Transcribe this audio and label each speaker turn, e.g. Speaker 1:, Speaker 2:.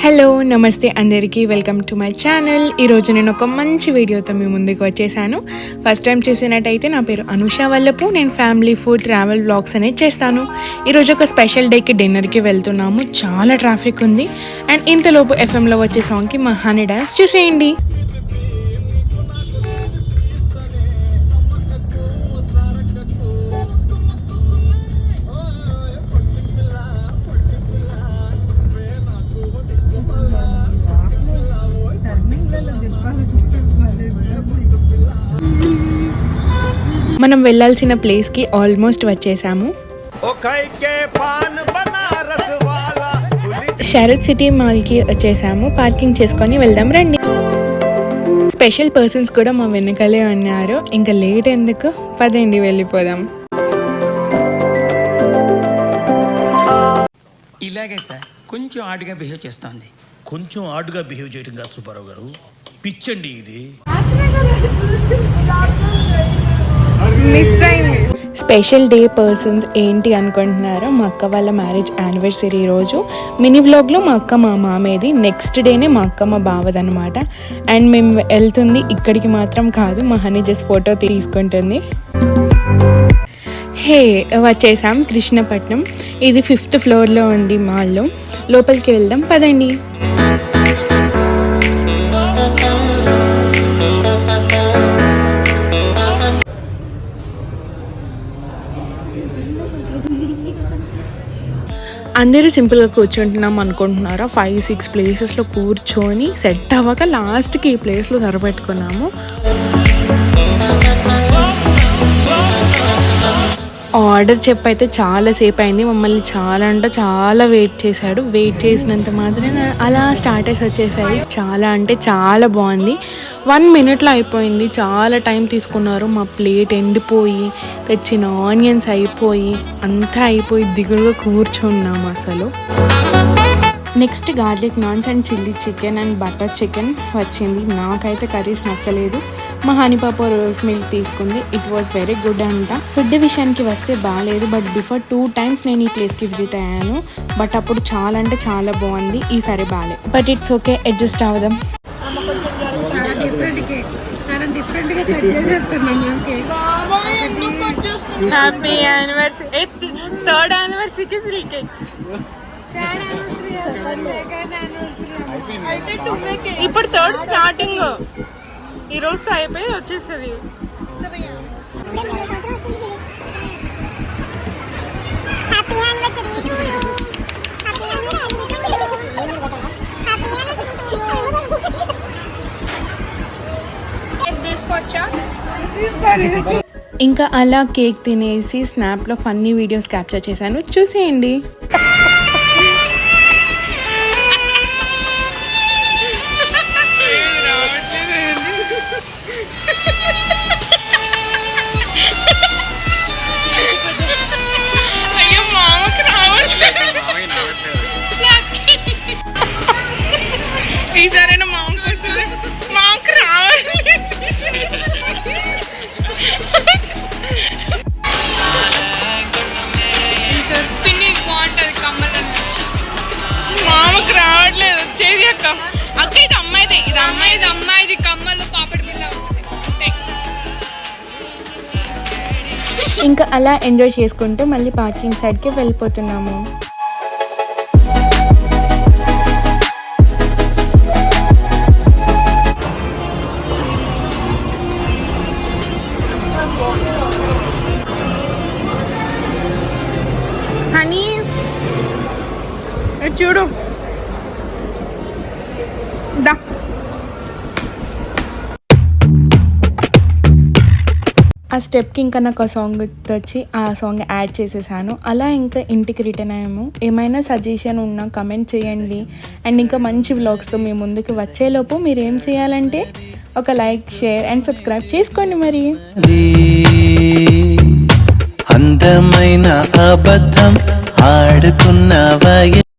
Speaker 1: Hello నమస్తే అందరికీ welcome to my channel. ఈరోజు నేను ఒక మంచి వీడియోతో మీ ముందుకు వచ్చేసాను. ఫస్ట్ టైం చేసినట్టయితే నా పేరు అనుష వల్లపు. నేను ఫ్యామిలీ ఫుడ్ ట్రావెల్ వ్లాగ్స్ అనేది చేస్తాను. ఈరోజు ఒక స్పెషల్ డేకి డిన్నర్కి వెళ్తున్నాము. చాలా ట్రాఫిక్ ఉంది. అండ్ ఇంతలోపు ఎఫ్ఎంలో వచ్చే సాంగ్కి మా హనీ డాన్స్ చూసేయండి. మనం వెళ్ళాల్సిన ప్లేస్కి ఆల్మోస్ట్ వచ్చేసాము. శరత్ సిటీ మాల్కి వచ్చేసాము. పార్కింగ్ చేసుకొని వెళ్దాం రండి. స్పెషల్ పర్సన్స్ కూడా మా వెనకాలే ఉన్నారు. ఇంకా లేట్ ఎందుకు, పదండి వెళ్ళిపోదాం.
Speaker 2: ఇలాగే సార్ కొంచెం ఆడుగా బిహేవ్ చేస్తోంది.
Speaker 3: కొంచెం ఆడుగా బిహేవ్ చేయడం కాదు సుబ్బారావు గారు, పిచ్చండి ఇది.
Speaker 1: స్పెషల్ డే పర్సన్స్ ఏంటి అనుకుంటున్నారో, మా అక్క వాళ్ళ మ్యారేజ్ యానివర్సరీ రోజు మినీ వ్లాగ్లో మా అక్క మా మామేది, నెక్స్ట్ డేనే మా అక్క మా బావదనమాట. అండ్ మేము వెళ్తుంది ఇక్కడికి మాత్రం కాదు, మా హనీ జస్ట్ ఫోటో తీసుకుంటుంది. హే వచ్చేసాం కృష్ణపట్నం. ఇది 5th ఫ్లోర్లో ఉంది మాల్లో. లోపలికి వెళ్దాం పదండి. అందరూ సింపుల్గా కూర్చుంటున్నాం అనుకుంటున్నారా? 5-6 ప్లేసెస్లో కూర్చొని సెట్ అవ్వక లాస్ట్కి ఈ ప్లేస్లో సరిపెట్టుకున్నాము. ఆర్డర్ చెప్పైతే చాలాసేపు అయింది. మమ్మల్ని చాలా వెయిట్ చేశాడు. వెయిట్ చేసినంత మాత్రమే అలా స్టార్టర్స్ వచ్చేసాయి. చాలా బాగుంది. 1 minute అయిపోయింది. చాలా టైం తీసుకున్నారు. మా ప్లేట్ ఎండిపోయి, తెచ్చిన ఆనియన్స్ అయిపోయి, అంతా అయిపోయి దిగులుగా కూర్చున్నాము అసలు. Next garlic naans and chilli chicken and butter chicken వచ్చింది. నాకైతే కర్రీస్ నచ్చలేదు. మా హనీ పాప రోజ్ మిల్క్ తీసుకుంది. ఇట్ వాజ్ వెరీ గుడ్ అంట. ఫుడ్ విషయానికి వస్తే బాగాలేదు. బట్ బిఫోర్ 2 times నేను ఈ ప్లేస్కి విజిట్ అయ్యాను. బట్ అప్పుడు చాలా బాగుంది. ఈసారి బాగాలేదు. బట్ ఇట్స్ ఓకే, అడ్జస్ట్ అవుదాం. Happy anniversary. 3rd యానివర్సరీకి 3 cakes. ఇప్పుడు 3rd స్టార్టింగ్. ఈ రోజుతో అయిపోయి వచ్చేస్తుంది. ఇంకా అలా కేక్ తినేసి స్నాప్లో ఫన్నీ వీడియోస్ క్యాప్చర్ చేశాను, చూసేయండి. ఈసారైనా మాకు రావాలి. బాగుంటది కమ్మలు. మామకు రావట్లేదు, వచ్చేది అక్క. అక్క ఇది అమ్మాయిది, ఇది అమ్మాయిది కమ్మలు పాపడి పిల్ల. ఇంకా అలా ఎంజాయ్ చేసుకుంటూ మళ్ళీ పార్కింగ్ సైడ్కి వెళ్ళిపోతున్నాము. హనీ చూడు దా. ఆ స్టెప్కి ఇంకా నాకు ఆ సాంగ్ గుర్తొచ్చి ఆ సాంగ్ యాడ్ చేసేసాను. అలా ఇంకా ఇంటికి రిటర్న్ అయ్యాము. ఏమైనా సజెషన్ ఉన్నా కమెంట్ చేయండి. అండ్ ఇంకా మంచి వ్లాగ్స్తో మీ ముందుకు వచ్చేలోపు మీరు ఏం చేయాలంటే ఒక లైక్, షేర్ అండ్ సబ్స్క్రైబ్ చేసుకోండి. మరి అందమైన అబద్ధం ఆడుకున్నవా.